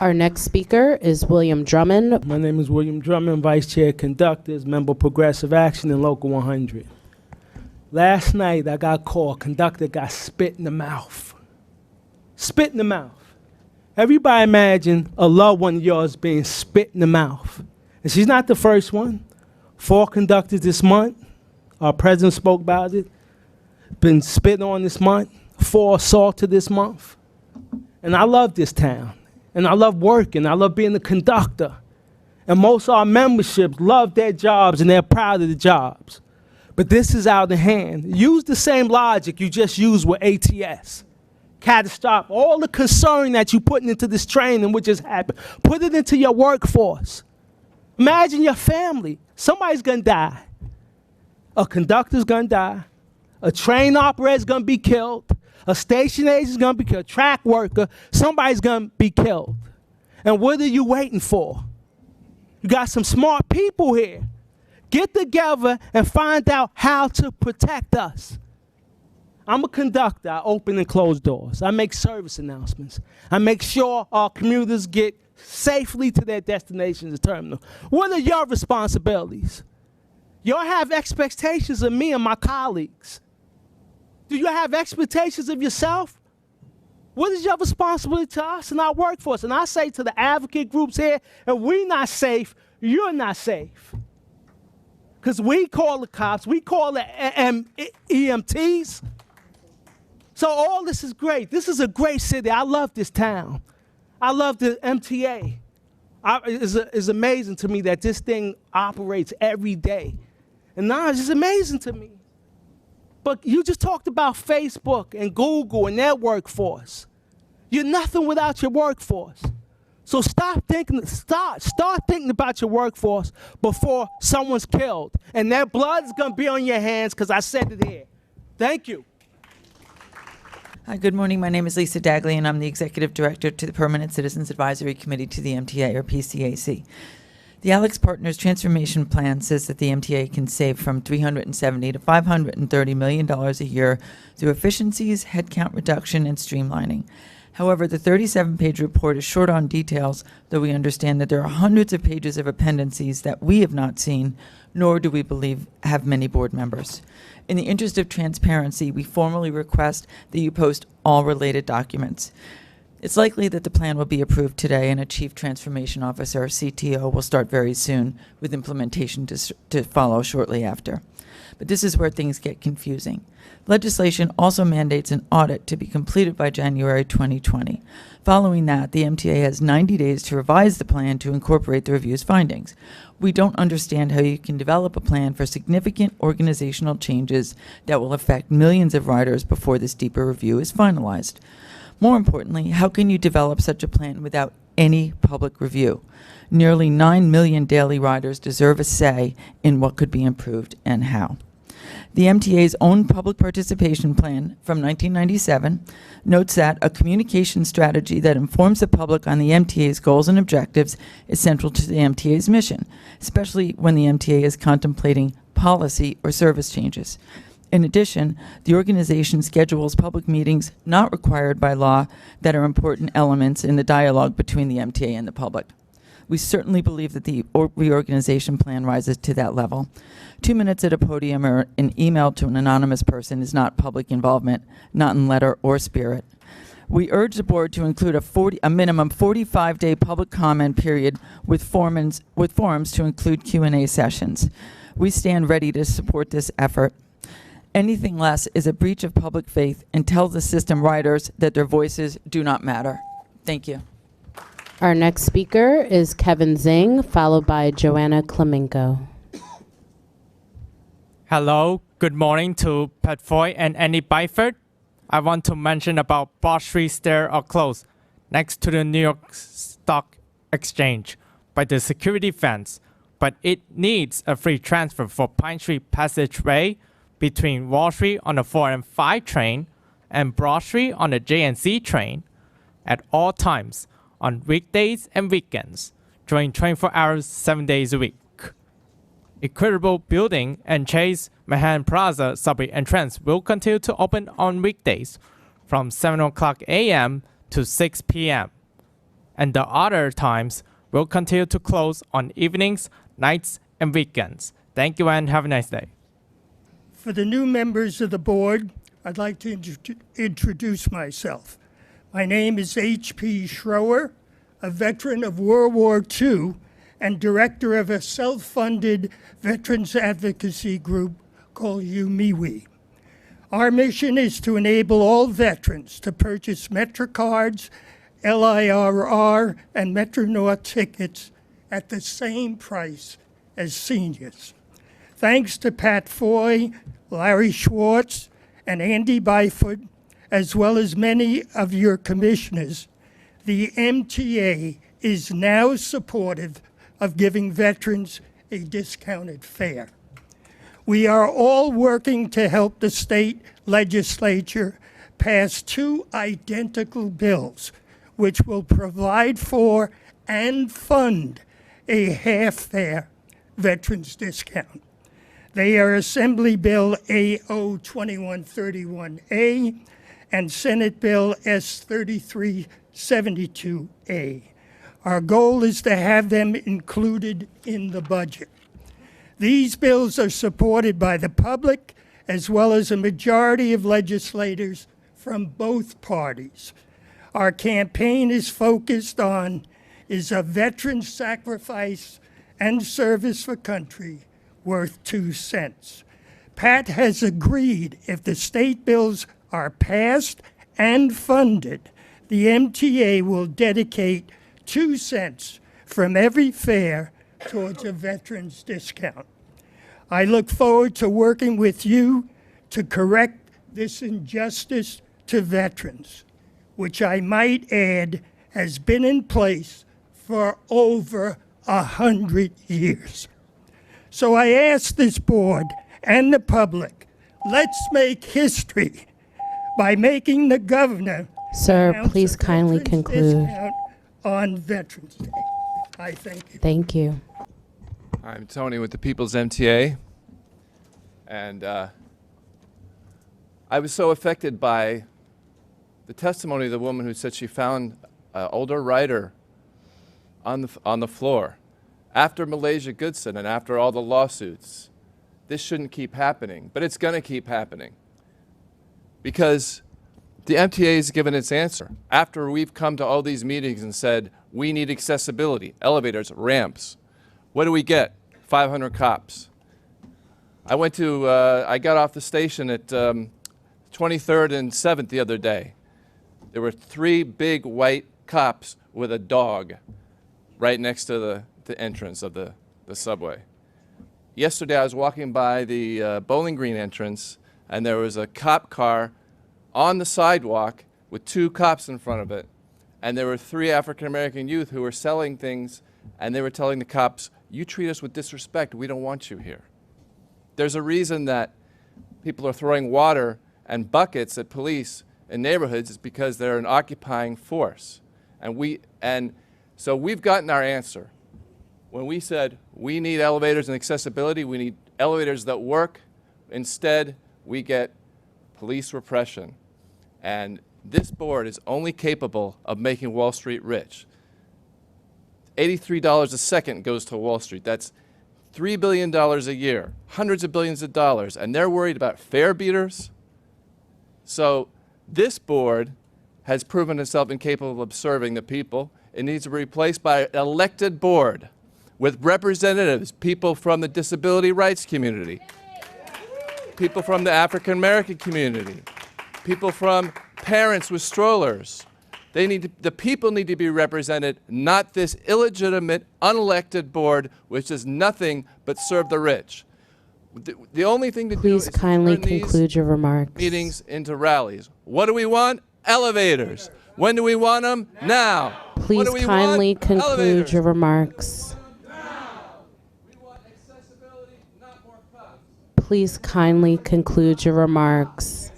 Our next speaker is William Drummond. My name is William Drummond, Vice Chair Conductors, Member Progressive Action in Local 100. Last night I got called, conductor got spit in the mouth. Spit in the mouth. Everybody imagine a loved one of yours being spit in the mouth. And she's not the first one. 4 conductors this month. Our president spoke about it. Been spit on this month. 4 assaulted this month. And I love this town. And I love working. I love being a conductor. And most of our memberships love their jobs and they're proud of the jobs. But this is out of hand. Use the same logic you just used with ATS. Catastrophic. All the concern that you putting into this training, which just happened, put it into your workforce. Imagine your family. Somebody's going to die. A conductor's going to die. A train operator's going to be killed. A station agent's going to be killed. A track worker, somebody's going to be killed. And what are you waiting for? You got some smart people here. Get together and find out how to protect us. I'm a conductor. I open and close doors. I make service announcements. I make sure our commuters get safely to their destinations and terminal. What are your responsibilities? Y'all have expectations of me and my colleagues. Do you have expectations of yourself? What is your responsibility to us and our workforce? And I say to the advocate groups here, if we're not safe, you're not safe. Because we call the cops, we call the EMTs. So all this is great. This is a great city. I love this town. I love the MTA. It's amazing to me that this thing operates every day. And now it's just amazing to me. But you just talked about Facebook and Google and their workforce. You're nothing without your workforce. So start thinking about your workforce before someone's killed. And their blood's gonna be on your hands because I said it here. Thank you. Hi, good morning. My name is Lisa Degli, and I'm the Executive Director to the Permanent Citizens Advisory Committee to the MTA, or PCAC. The Alex Partners Transformation Plan says that the MTA can save from $370 to $530 million a year through efficiencies, headcount reduction, and streamlining. However, the 37-page report is short on details, though we understand that there are hundreds of pages of appendices that we have not seen, nor do we believe have many board members. In the interest of transparency, we formally request that you post all related documents. It's likely that the plan will be approved today, and a Chief Transformation Officer, CTO, will start very soon, with implementation to follow shortly after. But this is where things get confusing. Legislation also mandates an audit to be completed by January 2020. Following that, the MTA has 90 days to revise the plan to incorporate the review's findings. We don't understand how you can develop a plan for significant organizational changes that will affect millions of riders before this deeper review is finalized. More importantly, how can you develop such a plan without any public review? Nearly 9 million daily riders deserve a say in what could be improved and how. The MTA's own public participation plan from 1997 notes that a communication strategy that informs the public on the MTA's goals and objectives is central to the MTA's mission, especially when the MTA is contemplating policy or service changes. In addition, the organization schedules public meetings not required by law that are important elements in the dialogue between the MTA and the public. We certainly believe that the reorganization plan rises to that level. 2 minutes at a podium or an email to an anonymous person is not public involvement, not in letter or spirit. We urge the board to include a minimum 45-day public comment period with forums to include Q&A sessions. We stand ready to support this effort. Anything less is a breach of public faith and tells the system riders that their voices do not matter. Thank you. Our next speaker is Kevin Xing, followed by Joanna Clemenco. Hello, good morning to Pat Foy and Annie Byford. I want to mention about Broad Street Stair are closed next to the New York Stock Exchange by the security fence, but it needs a free transfer for Pine Street Passageway between Wall Street on the 4 and 5 train and Broad Street on the J and C train at all times on weekdays and weekends during 24 hours, 7 days a week. Equitable Building and Chase Manhattan Plaza subway entrance will continue to open on weekdays from 7 o'clock a.m. to 6 p.m. and the other times will continue to close on evenings, nights, and weekends. Thank you and have a nice day. For the new members of the board, I'd like to introduce myself. My name is H.P. Schroer, a veteran of World War II and director of a self-funded veterans advocacy group called UMIWI. Our mission is to enable all veterans to purchase MetroCards, LIRR, and Metro-North tickets at the same price as seniors. Thanks to Pat Foy, Larry Schwartz, and Andy Byford, as well as many of your commissioners, the MTA is now supportive of giving veterans a discounted fare. We are all working to help the state legislature pass 2 identical bills, which will provide for and fund a half-fare veterans discount. They are Assembly Bill AO 2131A and Senate Bill S 3372A. Our goal is to have them included in the budget. These bills are supported by the public as well as a majority of legislators from both parties. Our campaign is focused on is a veteran's sacrifice and service for country worth 2 cents. Pat has agreed if the state bills are passed and funded, the MTA will dedicate 2 cents from every fare towards a veteran's discount. I look forward to working with you to correct this injustice to veterans, which I might add has been in place for over 100 years. So I ask this board and the public, let's make history by making the governor Sir, announce please a kindly veterans conclude. discount on Veterans Day. I thank you. Thank you. I'm Tony with the People's MTA, and I was so affected by the testimony of the woman who said she found an older writer on the floor. After Malaysia Goodson and after all the lawsuits, this shouldn't keep happening, but it's going to keep happening because the MTA has given its answer. After we've come to all these meetings and said, we need accessibility, elevators, ramps, what do we get? 500 cops. I got off the station at 23rd and 7th the other day. There were 3 big white cops with a dog right next to the entrance of the subway. Yesterday I was walking by the Bowling Green entrance and there was a cop car on the sidewalk with 2 cops in front of it, and there were 3 African-American youth who were selling things, and they were telling the cops, you treat us with disrespect, we don't want you here. There's a reason that people are throwing water and buckets at police in neighborhoods is because they're an occupying force. And so we've gotten our answer. When we said we need elevators and accessibility, we need elevators that work, instead we get police repression. And this board is only capable of making Wall Street rich. $83 a second goes to Wall Street. That's $3 billion a year, hundreds of billions of dollars, and they're worried about fare beaters. So this board has proven itself incapable of serving the people. It needs to be replaced by an elected board with representatives, people from the disability rights community, people from the African American community, people from parents with strollers. The people need to be represented, not this illegitimate, unelected board, which does nothing but serve the rich. The only thing to do Please is kindly turn these conclude your remarks. meetings into rallies. What do we want? Elevators. When do we want them? Now. What Please do we kindly want? conclude Elevators. your remarks. We want accessibility, not more cops. Please kindly conclude your remarks.